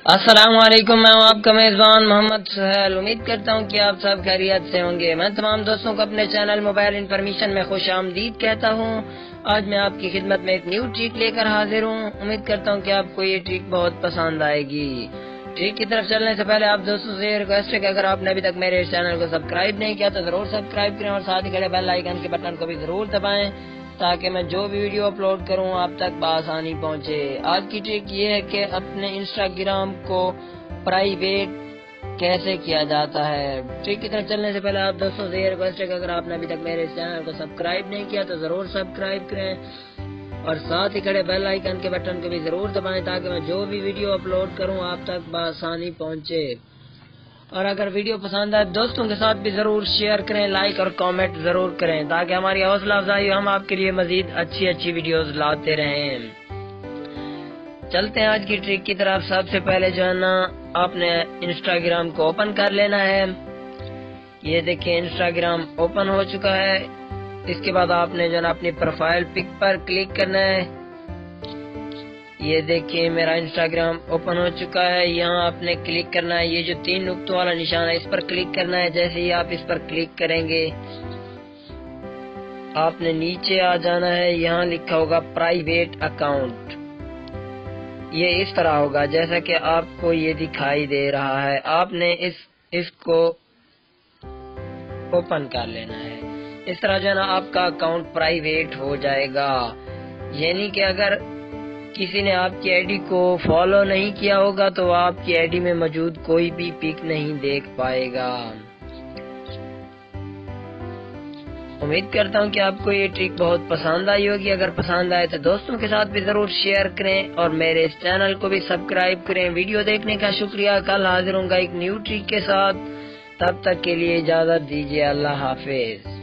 السلام علیکم، میں ہوں آپ کا میزبان محمد سہیل۔ امید کرتا ہوں کہ آپ سب خیریت سے ہوں گے۔ میں تمام دوستوں کو اپنے چینل موبائل انفارمیشن میں خوش آمدید کہتا ہوں۔ آج میں آپ کی خدمت میں ایک نیو ٹرک لے کر حاضر ہوں۔ امید کرتا ہوں کہ آپ کو یہ ٹرک بہت پسند آئے گی۔ ٹرک کی طرف چلنے سے پہلے آپ دوستوں سے یہ ریکویسٹ ہے کہ اگر آپ نے ابھی تک میرے چینل کو سبسکرائب نہیں کیا تو ضرور سبسکرائب کریں اور ساتھ ہی کھڑے بیل آئیکن کے بٹن کو بھی ضرور دبائیں تاکہ میں جو بھی ویڈیو اپلوڈ کروں آپ تک بآسانی پہنچے۔ آج کی ٹرک یہ ہے کہ اپنے انسٹاگرام کو پرائیویٹ کیسے کیا جاتا ہے۔ ٹرک کی طرف چلنے سے پہلے آپ دوستوں سے یہ ریکویسٹ ہے کہ اگر آپ نے ابھی تک میرے چینل کو سبسکرائب نہیں کیا تو ضرور سبسکرائب کریں اور ساتھ ہی کھڑے بیل آئیکن کے بٹن کو بھی ضرور دبائیں تاکہ میں جو بھی ویڈیو اپلوڈ کروں آپ تک بآسانی پہنچے۔ اور اگر ویڈیو پسند آئے دوستوں کے ساتھ بھی ضرور شیئر کریں، لائک اور کامنٹ ضرور کریں تاکہ ہماری حوصلہ افزائی ہم آپ کے لیے مزید اچھی ویڈیوز لاتے رہیں۔ چلتے ہیں آج کی ٹرک کی طرف۔ سب سے پہلے جو ہے نا آپ نے انسٹاگرام کو اوپن کر لینا ہے۔ یہ دیکھیں انسٹاگرام اوپن ہو چکا ہے۔ اس کے بعد آپ نے جو ہے نا اپنی پروفائل پک پر کلک کرنا ہے۔ یہ دیکھیں میرا انسٹاگرام اوپن ہو چکا ہے۔ یہاں آپ نے کلک کرنا ہے، یہ جو 3 نقطوں والا نشان ہے اس پر کلک کرنا ہے۔ جیسے ہی آپ اس پر کلک کریں گے آپ نے نیچے آ جانا ہے، یہاں لکھا ہوگا پرائیویٹ اکاؤنٹ۔ یہ اس طرح ہوگا جیسا کہ آپ کو یہ دکھائی دے رہا ہے۔ آپ نے اس کو اوپن کر لینا ہے۔ اس طرح جو ہے نا آپ کا اکاؤنٹ پرائیویٹ ہو جائے گا، یعنی کہ اگر کسی نے آپ کی آئی ڈی کو فالو نہیں کیا ہوگا تو آپ کی آئی ڈی میں موجود کوئی بھی پک نہیں دیکھ پائے گا۔ امید کرتا ہوں کہ آپ کو یہ ٹرک بہت پسند آئی ہوگی۔ اگر پسند آئے تو دوستوں کے ساتھ بھی ضرور شیئر کریں اور میرے اس چینل کو بھی سبسکرائب کریں۔ ویڈیو دیکھنے کا شکریہ۔ کل حاضر ہوں گا ایک نیو ٹرک کے ساتھ، تب تک کے لیے اجازت دیجیے۔ اللہ حافظ۔